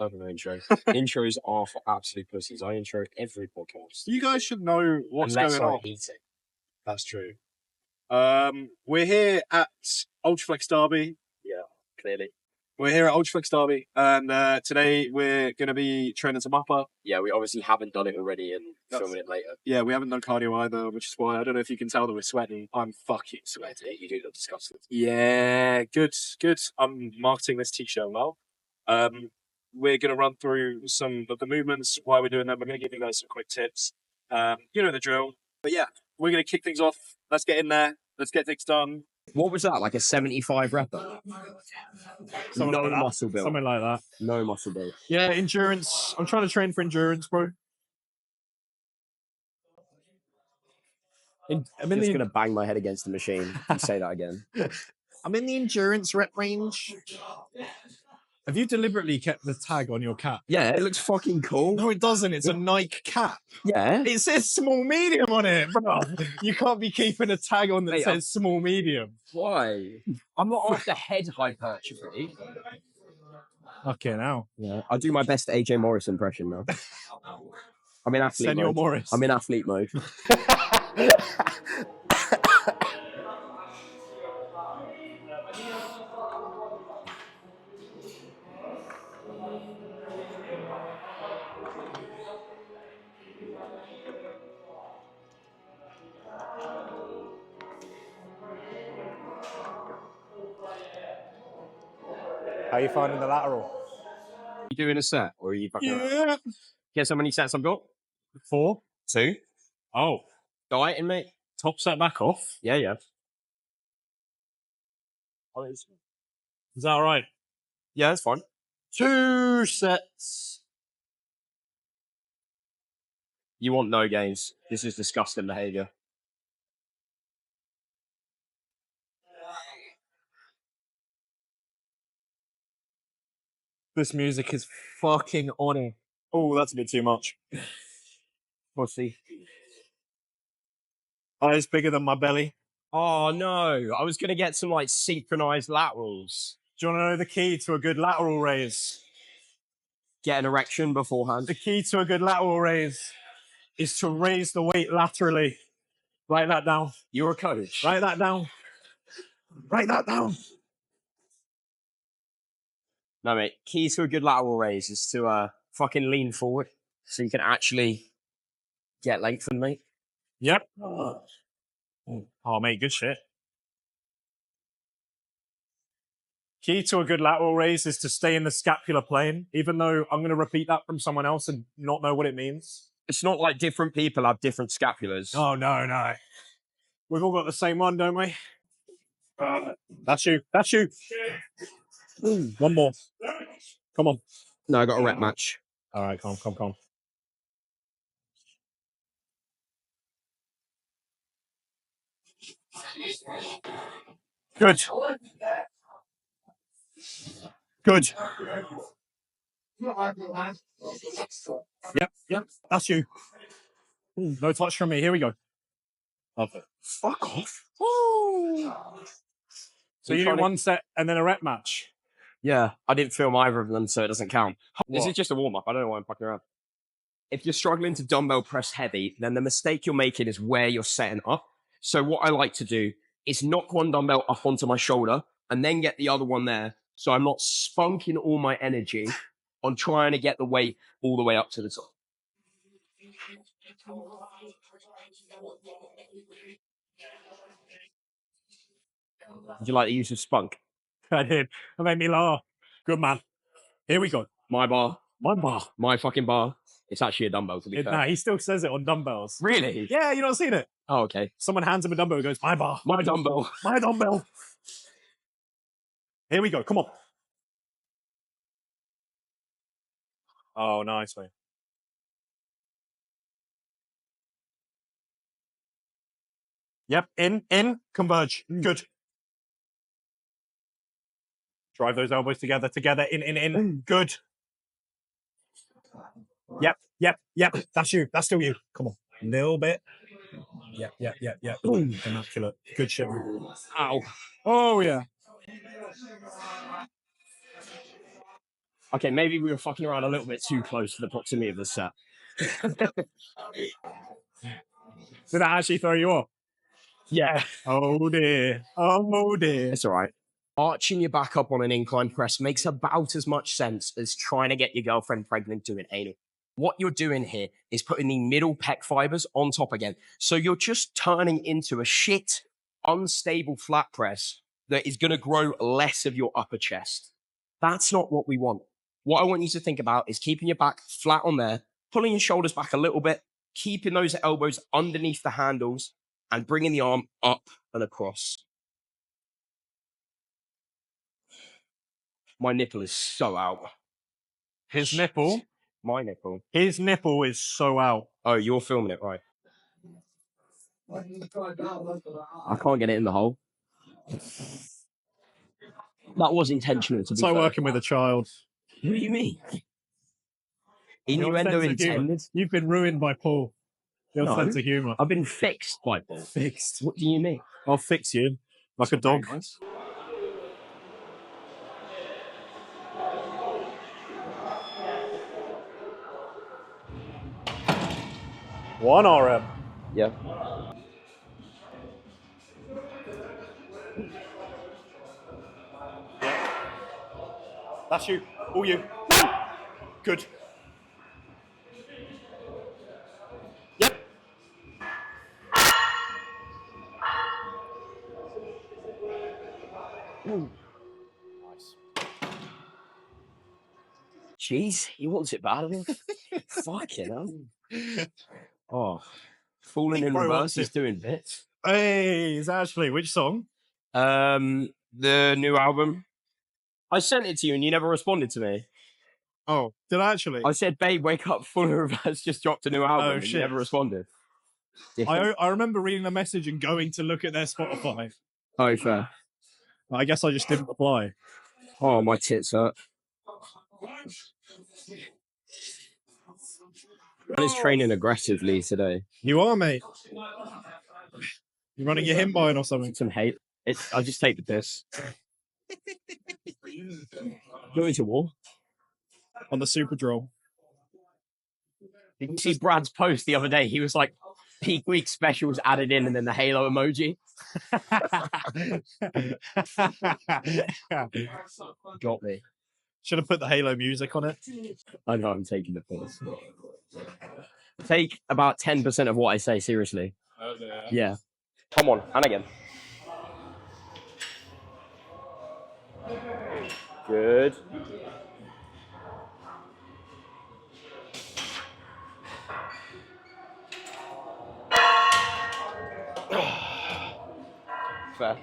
I don't know intro. Intros are for absolute pussies. I intro every podcast. You guys should know what's Unless going I'm on. eating. That's true. We're here at Ultraflex Derby. Yeah, clearly. We're here at Ultraflex Derby, and today we're going to be training some upper. Yeah, we obviously haven't done it already and filming it later. Yeah, we haven't done cardio either, which is why I don't know if you can tell that we're sweating. I'm fucking sweaty. You do look disgusting. Yeah, good. I'm marketing this t-shirt well. We're going to run through some of the movements, why we're doing them. We're going to give you guys some quick tips. You know the drill. But yeah, we're going to kick things off. Let's get in there. Let's get things done. What was that? Like a 75 repper? Something No like that. muscle build. Something like that. No muscle build. Yeah, endurance. I'm trying to train for endurance, bro. I'm I'm just going to bang my head against the machine. Say that again. I'm in the endurance rep range. Have you deliberately kept the tag on your cap? Yeah, it looks fucking cool. No, it doesn't. It's a Nike cap. Yeah. It says small medium on it, bro. You can't be keeping a tag on that Mate, says small medium. Why? I'm not after head hypertrophy. Okay, now. Yeah. I'll do my best AJ Morris impression now. I'm in athlete Senor mode. Morris. I'm in athlete mode. How are you finding the lateral? You doing a set or are you fucking around? Yeah. Guess how many sets I've got? 4. 2. Oh. Dieting, mate? Top set back off. Yeah. Is that all right? Yeah, that's fine. 2 sets. You want no gains. This is disgusting behaviour. This music is fucking on it. Oh, that's a bit too much. Pussy. Eyes bigger than my belly. Oh, no. I was going to get some, like, synchronised laterals. Do you want to know the key to a good lateral raise? Get an erection beforehand. The key to a good lateral raise is to raise the weight laterally. Write that down. You're a coach. Write that down. Write that down. No, mate. Key to a good lateral raise is to fucking lean forward so you can actually get lengthened, mate. Yep. Oh, mate, good shit. Key to a good lateral raise is to stay in the scapular plane, even though I'm going to repeat that from someone else and not know what it means. It's not like different people have different scapulars. Oh, no. We've all got the same one, don't we? That's you. One more. Come on. No, I got a rep match. All right, come. Good. Yep. That's you. No touch from me. Here we go. Love it. Fuck off. So you do one set and then a rep match. Yeah, I didn't film either of them, so it doesn't count. This What? is just a warm-up. I don't know why I'm fucking around. If you're struggling to dumbbell press heavy, then the mistake you're making is where you're setting up. So what I like to do is knock one dumbbell up onto my shoulder and then get the other one there. So I'm not spunking all my energy on trying to get the weight all the way up to the top. Did you like the use of spunk? I did. That made me laugh. Good man. Here we go. My bar. My bar. My fucking bar. It's actually a dumbbell, to be fair. Nah, he still says it on dumbbells. Really? Yeah, you not seen it? Oh, okay. Someone hands him a dumbbell and goes, my bar. My dumbbell. My dumbbell. Here we go. Come on. Oh, nice, mate. Yep, in, converge. Good. Drive those elbows together, in. Good. Yep. That's you. That's still you. Come on. Little bit. Yep. Immaculate. Good shit. Ow. Oh, yeah. Okay, maybe we were fucking around a little bit too close to the proximity of the set. Did that actually throw you off? Yeah. Oh dear. Oh dear. It's all right. Arching your back up on an incline press makes about as much sense as trying to get your girlfriend pregnant doing anal. What you're doing here is putting the middle pec fibers on top again. So you're just turning into a shit, unstable flat press that is going to grow less of your upper chest. That's not what we want. What I want you to think about is keeping your back flat on there, pulling your shoulders back a little bit, keeping those elbows underneath the handles, and bringing the arm up and across. My nipple is so out. His nipple? My nipple. His nipple is so out. Oh, you're filming it, right? I can't get it in the hole. That was intentional, to It's be like fair. working with a child. What do you mean? Your Innuendo sense of humour. intended? You've been ruined by Paul. Your No. sense of humour. I've been fixed by Paul. Fixed. What do you mean? I'll fix you. Like a dog. Nice. One RM. Yeah. That's you. All you. Good. Yep. Nice. Jeez, he wants it bad enough. Fucking hell. Oh. Falling in Bro, reverse what's is it? doing bits. Hey, it's Ashley. Which song? The new album. I sent it to you and you never responded to me. Oh, did I actually? I said, babe, wake up, Full of Reverse just dropped a new album. Oh, and you shit. never responded. I remember reading the message and going to look at their Spotify. Oh, fair. I guess I just didn't reply. Oh, my tits hurt. I was training aggressively today. You are, mate. You're running your him buying or something. Some hate. I just take the piss. Going to war. On the Super Droll. Did you see Brad's post the other day? He was like, peak week specials added in and then the Halo emoji. Got me. Should have put the Halo music on it. I know I'm taking the piss. Take about 10% of what I say seriously. Yeah. Come on, and again. Good. Fair.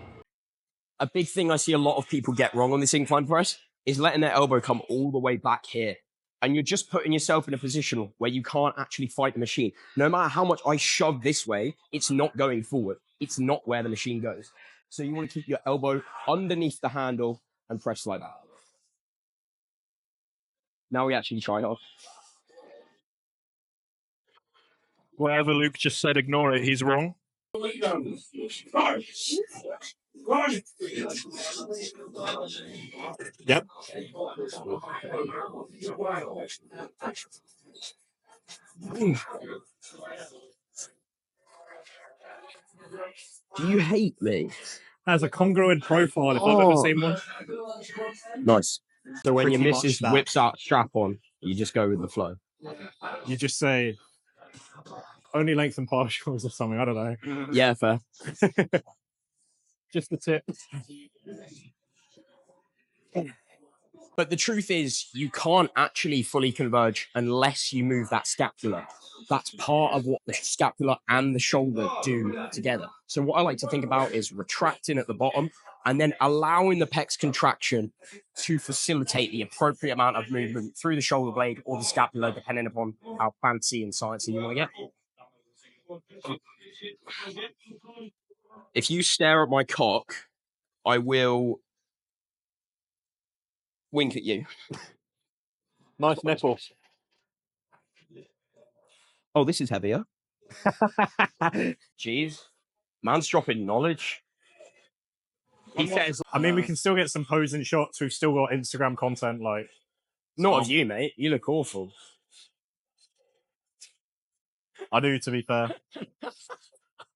A big thing I see a lot of people get wrong on this incline press is letting their elbow come all the way back here. And you're just putting yourself in a position where you can't actually fight the machine. No matter how much I shove this way, it's not going forward. It's not where the machine goes. So you want to keep your elbow underneath the handle and press like that. Now we actually try it off. Whatever Luke just said, ignore it. He's wrong. Yep. Do you hate me? Has a congruent profile if I've ever seen one. Nice. So when your Pretty missus much that. whips out strap on, you just go with the flow. You just say only length and partials or something. I don't know. Yeah, fair. Just the tip. But the truth is, you can't actually fully converge unless you move that scapula. That's part of what the scapula and the shoulder do together. So what I like to think about is retracting at the bottom and then allowing the pecs contraction to facilitate the appropriate amount of movement through the shoulder blade or the scapula, depending upon how fancy and sciencey you want to get. If you stare at my cock, I will wink at you. Nice nipple. Oh, this is heavier. Jeez. Man's dropping knowledge. He says, I mean, we can still get some posing shots. We've still got Instagram content. Like, Not of you, mate. You look awful. I do, to be fair.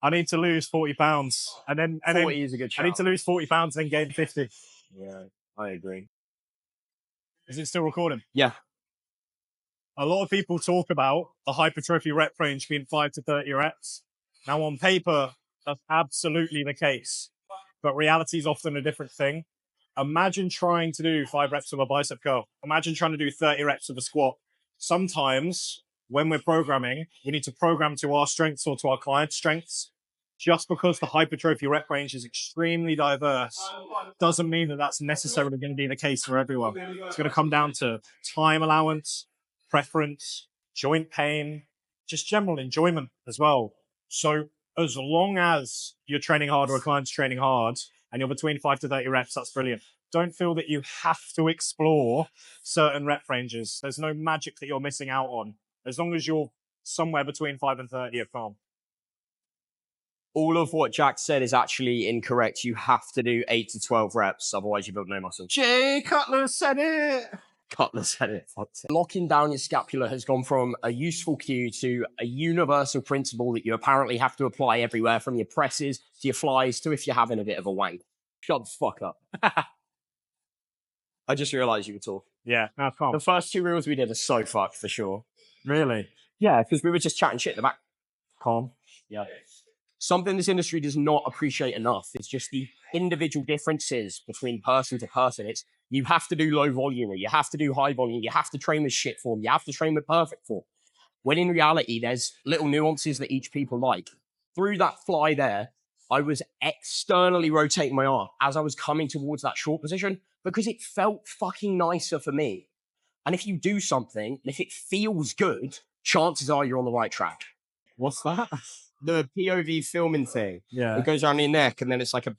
I need to lose 40 pounds and then 40 is a good I need shout. to lose 40 pounds and then gain 50. Yeah, I agree. Is it still recording? Yeah. A lot of people talk about the hypertrophy rep range being 5 to 30 reps. Now, on paper, that's absolutely the case, but reality is often a different thing. Imagine trying to do 5 reps of a bicep curl. Imagine trying to do 30 reps of a squat. Sometimes, when we're programming, we need to program to our strengths or to our client's strengths. Just because the hypertrophy rep range is extremely diverse doesn't mean that that's necessarily going to be the case for everyone. It's going to come down to time allowance, preference, joint pain, just general enjoyment as well. So as long as you're training hard or a client's training hard and you're between 5 to 30 reps, that's brilliant. Don't feel that you have to explore certain rep ranges. There's no magic that you're missing out on. As long as you're somewhere between 5 and 30, you're calm. All of what Jack said is actually incorrect. You have to do 8 to 12 reps, otherwise you build no muscle. Jay Cutler said it. Cutler said it. Locking down your scapula has gone from a useful cue to a universal principle that you apparently have to apply everywhere, from your presses to your flies to if you're having a bit of a wank. Shut the fuck up. I just realised you were talking. Yeah, now calm. The first 2 reels we did are so fucked for sure. Really? Yeah, because we were just chatting shit in the back. Calm. Yeah. Something this industry does not appreciate enough is just the individual differences between person to person. It's you have to do low volume, or you have to do high volume, you have to train with shit form, you have to train with perfect form. When in reality, there's little nuances that each people like. Through that fly there, I was externally rotating my arm as I was coming towards that short position because it felt fucking nicer for me. And if you do something, and if it feels good, chances are you're on the right track. What's that? The POV filming thing. Yeah. It goes around your neck, and then it's like a thing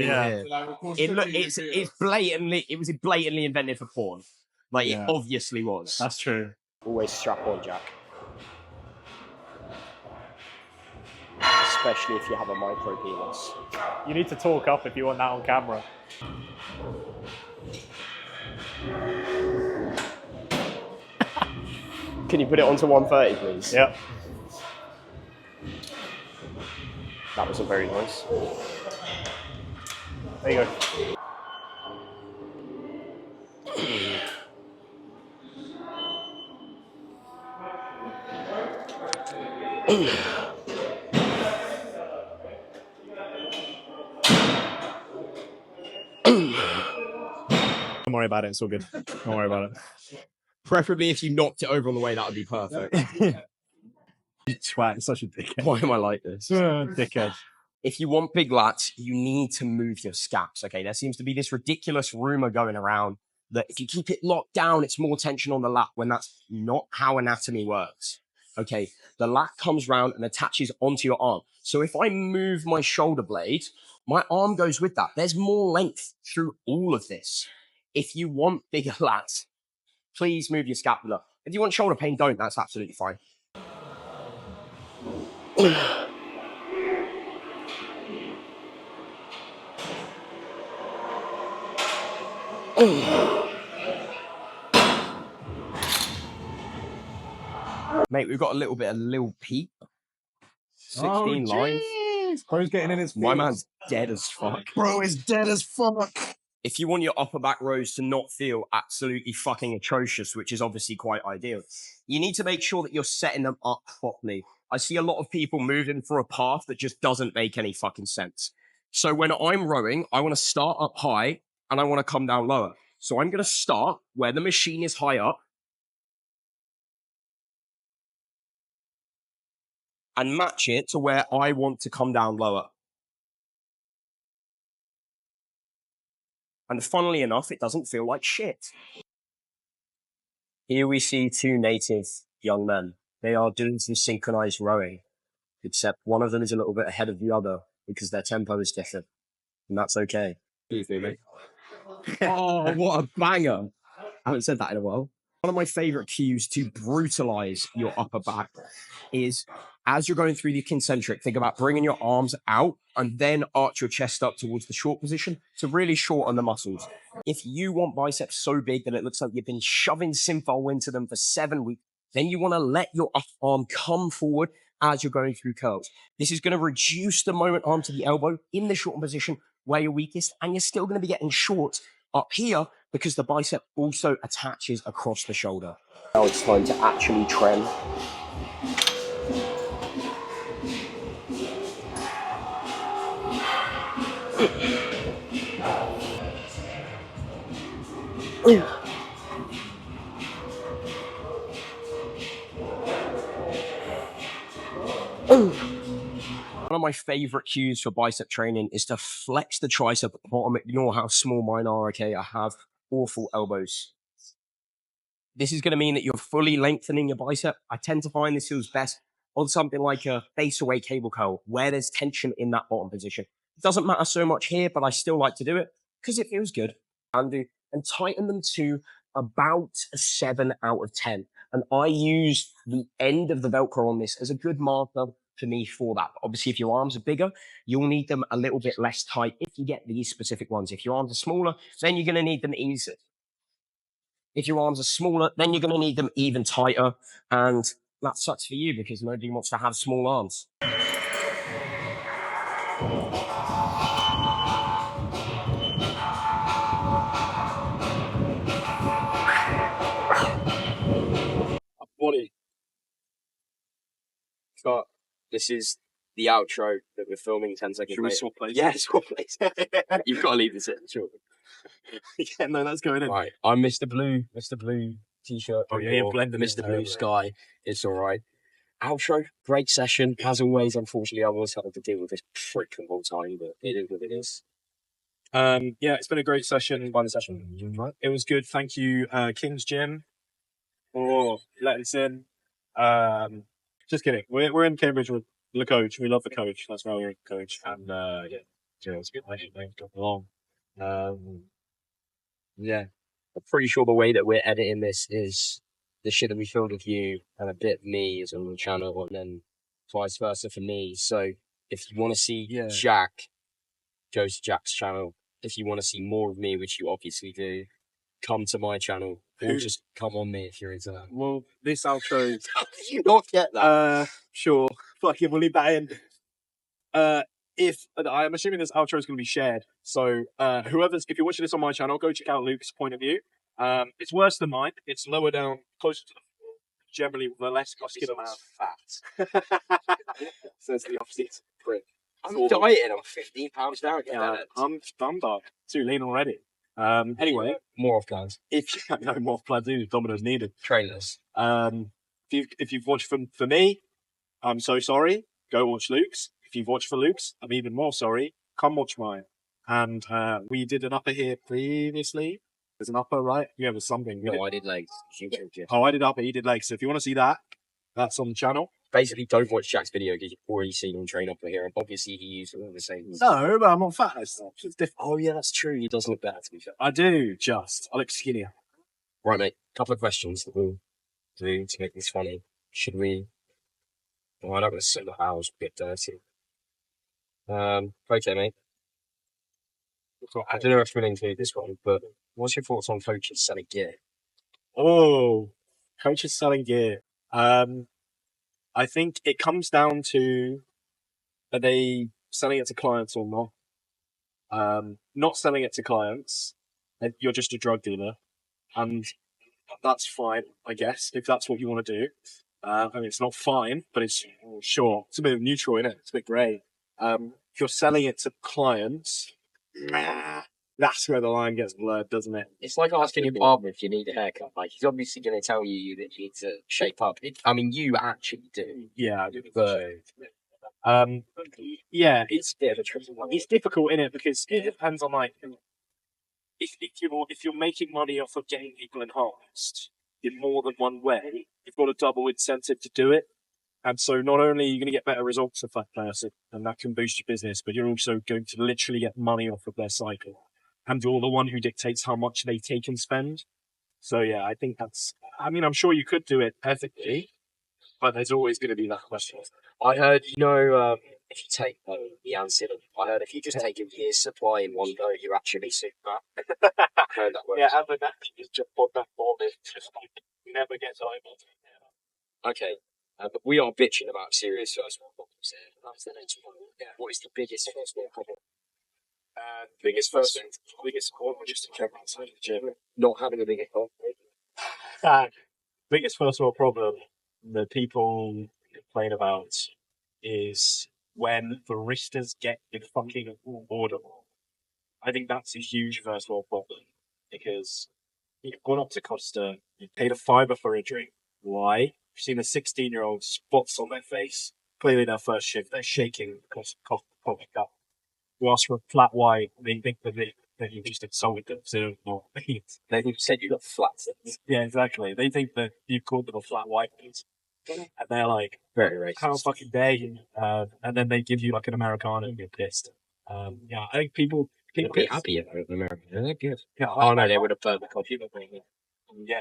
yeah. here. It's blatantly, it was blatantly invented for porn. Like Yeah. it obviously was. That's true. Always strap on, Jack. Especially if you have a micro penis. You need to talk up if you want that on camera. Can you put it onto 130, please? Yep. That wasn't very nice. There you go. Don't worry about it. It's all good. Don't worry about it. Preferably if you knocked it over on the way, that would be perfect. Twat, such a dickhead. Why am I like this? Dickhead. If you want big lats, you need to move your scaps, okay? There seems to be this ridiculous rumor going around that if you keep it locked down, it's more tension on the lat, when that's not how anatomy works, okay? The lat comes round and attaches onto your arm. So if I move my shoulder blade, my arm goes with that. There's more length through all of this. If you want bigger lats, please move your scapula. If you want shoulder pain, don't. That's absolutely fine. Mate, we've got a little bit of Lil Peep. 16 lines. Bro's getting in his feet. My man's dead as fuck. Bro is dead as fuck. If you want your upper back rows to not feel absolutely fucking atrocious, which is obviously quite ideal, you need to make sure that you're setting them up properly. I see a lot of people moving for a path that just doesn't make any fucking sense. So when I'm rowing, I want to start up high and I want to come down lower. So I'm going to start where the machine is high up and match it to where I want to come down lower. And funnily enough, it doesn't feel like shit. Here we see 2 native young men. They are doing some synchronized rowing, except one of them is a little bit ahead of the other because their tempo is different. And that's okay. Excuse me, mate. Oh, what a banger. I haven't said that in a while. One of my favorite cues to brutalize your upper back is as you're going through the concentric, think about bringing your arms out and then arch your chest up towards the short position to really shorten the muscles. If you want biceps so big that it looks like you've been shoving Synthol into them for 7 weeks, then you want to let your upper arm come forward as you're going through curls. This is going to reduce the moment arm to the elbow in the shortened position where you're weakest, and you're still going to be getting short up here because the bicep also attaches across the shoulder. Now it's time to actually trend. One of my favorite cues for bicep training is to flex the tricep at the bottom. Ignore how small mine are, okay? I have awful elbows. This is going to mean that you're fully lengthening your bicep. I tend to find this feels best on something like a face away cable curl where there's tension in that bottom position. It doesn't matter so much here, but I still like to do it because it feels good. And tighten them to about a 7 out of 10. And I use the end of the Velcro on this as a good marker for me for that. But obviously, if your arms are bigger, you'll need them a little bit less tight if you get these specific ones. If your arms are smaller, then you're going to need them easier. If your arms are smaller, then you're going to need them even tighter. And that sucks for you because nobody wants to have small arms. Body. Scott, this is the outro that we're filming 10 seconds Should we later. swap places? Yeah, swap places. You've got to leave this in, sure. Yeah, no, that's going in. Right, I'm Mr. Blue t-shirt. Oh, yeah, you're blending Mr. it. Blue Sky. It's all right. Outro, great session. As always, unfortunately, I was having to deal with this prick the whole time, but it is what it is. Yeah, it's been a great session. Fun session. Right? It was good. Thank you, King's Gym, for letting us in. Just kidding. We're in Cambridge with the coach. We love the coach. That's why we're in coach. And yeah, it's good. Thanks for coming along. Yeah. I'm pretty sure the way that we're editing this is the shit that we filmed with you and a bit of me is on the channel and then vice versa for me. So if you want to see Jack, go to Jack's channel. If you want to see more of me, which you obviously do, come to my channel. Or just come on me if you're into that. Well, this outro. Did you not get that? Sure. Fucking we'll leave that in. If I'm assuming this outro is going to be shared, so if you're watching this on my channel, go check out Luke's point of view. It's worse than mine. It's lower down, closer to the floor. Generally, with a less muscular man. Fat. So it's the opposite. I'm dieting. I'm 15 pounds down. Yeah, I'm done. Too lean already. Anyway, more off plans. If you know more plans, Domino's needed. Trainers. If you've watched for me, I'm so sorry. Go watch Luke's. If you've watched for Luke's, I'm even more sorry. Come watch mine. And we did an upper here previously. There's an upper, right? Yeah, there's something. No, I did legs. Oh, I did upper, he did legs. So if you want to see that, that's on the channel. Basically, don't watch Jack's video because you've already seen him train upper here. And obviously, he used all the same. No, but I'm on fat. It's different. Oh, yeah, that's true. He does look better, to be fair. I do, just. I look skinnier. Right, mate. Couple of questions that we'll do to make this funny. Should we... Oh, I'm not going to sit the house a bit dirty. Okay, mate. I don't know if we'll include this one, but what's your thoughts on coaches selling gear? Oh, coaches selling gear. I think it comes down to, are they selling it to clients or not? Not selling it to clients, you're just a drug dealer, and that's fine, I guess, if that's what you want to do. I mean, it's not fine, but it's sure. It's a bit neutral, isn't it? It's a bit grey. If you're selling it to clients, that's where the line gets blurred, doesn't it? It's like asking your barber if you need a haircut. Like, he's obviously going to tell you that you need to shape up. I mean, you actually do. Yeah, I do. But yeah, it's a bit of a tricky one. It's difficult, innit? Because it depends on like if you're making money off of getting people enhanced in more than one way, you've got a double incentive to do it. And so not only are you going to get better results of that person, and that can boost your business, but you're also going to literally get money off of their cycle. And you're the one who dictates how much they take and spend. So yeah, I think that's. I mean, I'm sure you could do it ethically, but there's always going to be that question. I heard, if you take the answer, I heard if you just take a year's supply in one go, you're actually super. I heard that works. Yeah, and the next is just put that ball in, just like never gets over. Okay, but we are bitching about serious first world problems here. That's the next one. Yeah. What is the biggest first world problem? Biggest problem just to come outside the gym. Not having a big account. Biggest first world problem that people complain about is when baristas get in fucking order. I think that's a huge first world problem because you've gone up to Costa, you paid a fiver for a drink. Why? You've seen a 16-year-old spots on their face, clearly their first shift, they're shaking because of coffee cup. You ask for a flat white, they think that you just insulted them, so they don't know what it means. They said you got flats. Yeah, exactly. They think that you've called them a flat white, and they're like, Very racist. how fucking dare you? And then they give you like an Americano and you're pissed. Yeah, I think people They'd be happy about it in America. They're good. Yeah, Oh no, they would have burned the coffee. yeah.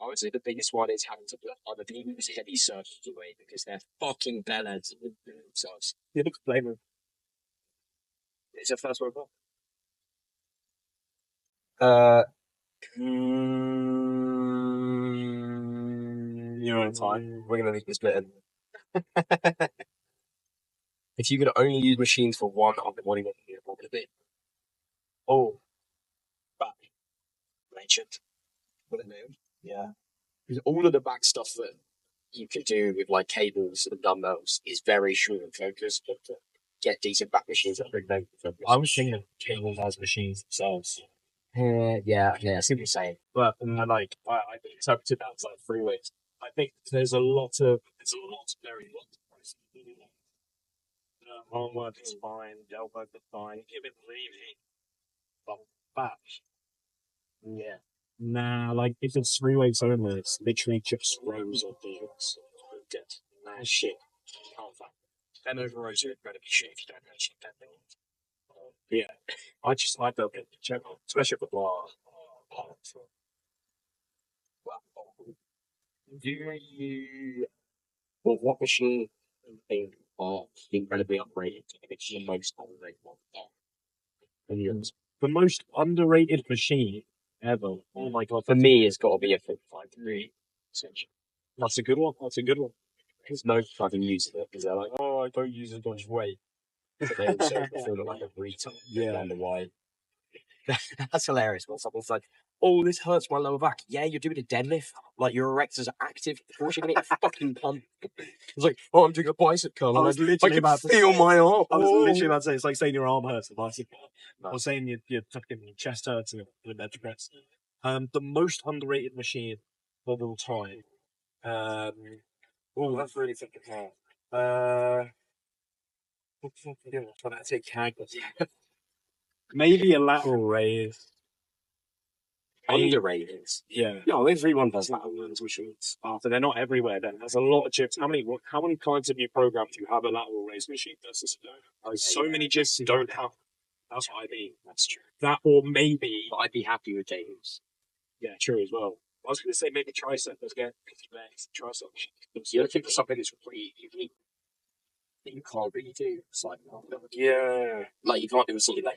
I would say the biggest one is having to either use heavy surgery away because they're fucking bellends themselves. You look flavor. It's a first world problem. You're on time. We're gonna leave this bit in. If you could only use machines for 1 hour, what do you want to be? Oh, back. Legend. Put it down. Yeah. Because all of the back stuff that you can do with like cables and dumbbells is very short and focused, but to get decent back machines that bring them focus. I was thinking of cables as machines themselves. Yeah, I see what you're saying. But I interpreted that as like free weights. I think there's a lot very lot of process. Arm work is fine, elbow is fine, give it leaving. But back. Yeah. Nah, like if it's free weights only, it's literally just rows of things. Nah, shit. Can't find. Bend over rows are incredibly shit if you don't actually bend them. Yeah. I just like the general, especially with bar. Do you... Well, what machine do you think are incredibly upgraded if it's the most underrated one? The most underrated machine ever. Oh my god. For me, it's got to be a 55-3 essentially. That's a good one. That's a good one. There's no fucking use of it because they're like, Oh, I don't use as much weight. but they also feel like a retard. Yeah. I wonder why. That's hilarious when someone's like, oh, this hurts my lower back. Yeah, you're doing a deadlift. Like, your erectors are active. Of course you're going to get a fucking pump. It's like, oh, I'm doing a bicep curl. I was literally can about to feel say- my arm. I was Oh. literally about to say, it's like saying your arm hurts. No. Or saying your fucking chest hurts in a bench press. The most underrated machine of all time. Oh, that's really fucking hard. What the fuck am I doing? I'm trying to take kegels. Maybe a lateral raise. Underrated. Yeah. No, everyone does lateral runs machines. So they're not everywhere then. There's a lot of gyms. How many clients have you programmed to have a lateral raise machine versus no? So many gyms don't have. That's what I mean. That's true. That or maybe. But I'd be happy with James. Yeah, true as well. I was going to say maybe tricep. Let's get legs, tricep machines. You're looking for something that's really unique that you can't really do. It's like, Yeah. like you can't do a seat leg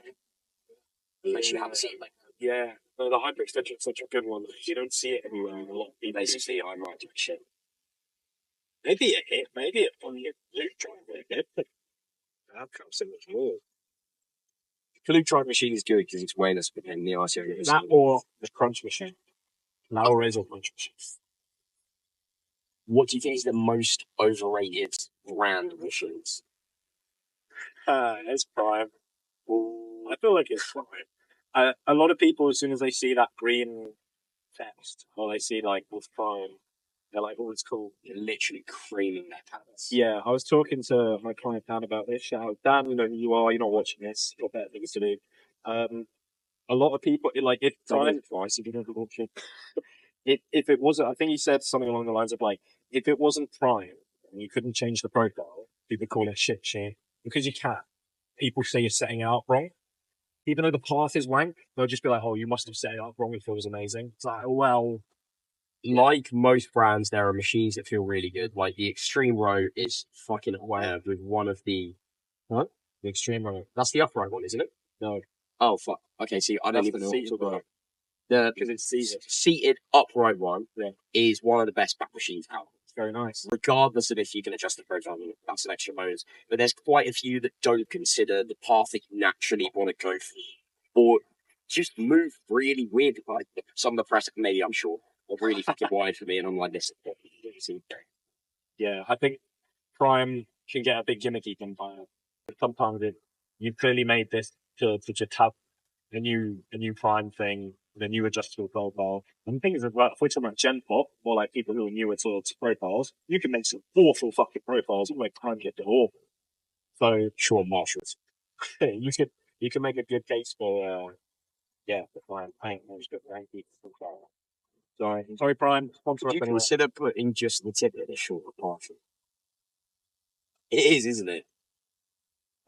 unless you have a seat leg. Yeah. No, the hyperextension is such a good one. You don't see it anywhere. A lot of people Basically, I'm right to be shit. maybe a hip, maybe a glute drive hip. That comes so much more. The glute drive machine is good because it's way less of a pain in the arse. That or the crunch machine. Lateral raise or crunch machine. What do you think is the most overrated brand of machines? It's Prime. I feel like it's Prime. A lot of people, as soon as they see that green text, or they see like with Prime, they're like, "Oh, it's cool." You're literally creaming their pants. Yeah, I was talking to my client Dan about this. Shout out, Dan, you know who you are. You're not watching this. You've got better things to do. A lot of people like if Prime twice if you don't watch it. if it wasn't, I think he said something along the lines of like, if it wasn't Prime and you couldn't change the profile, people call it shit shit because you can't. People say you're setting out wrong. even though the path is wank, they'll just be like, "Oh, you must have set it up wrong. It feels amazing." It's like, well, Like most brands, there are machines that feel really good. Like the Extreme Row is fucking aware with one of the huh? The Extreme Row. That's the upright one, isn't it? no, Oh fuck. Okay, see, I don't that's even the know what to seated talk about. one The because it's seated. seated upright one Yeah. is one of the best back machines out. It's very nice. Regardless of if you can adjust the profile, that's an extra bonus. But there's quite a few that don't consider the path that you naturally want to go for, or just move really weird. Like some of the press, maybe I'm sure, are really fucking wide for me, and I'm like this. Yeah, I think Prime can get a bit gimmicky sometimes. Sometimes you clearly made this to just have a new Prime thing, the new adjustable profile. And the thing is, well, if we're talking about Gen Pop, or like people who are newer to profiles, you can make some awful fucking profiles and make Prime get it awful. So Sure, Marshalls. you can make a good case for for Prime. Thank you. Sorry, Prime. Sponsor Would us you anyway. consider putting just the tip in a shorter partial? It is, isn't it?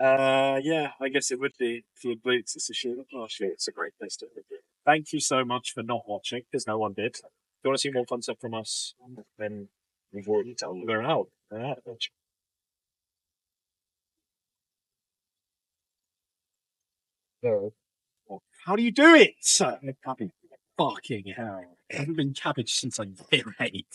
Yeah, I guess it would be for the boots. It's a shit. Oh shit, it's a great place to be. Thank you so much for not watching, because no one did. If you want to see more content from us, then we've already told you they're out. How do you do it? Fucking hell. I haven't been cabbage since I'm year 8.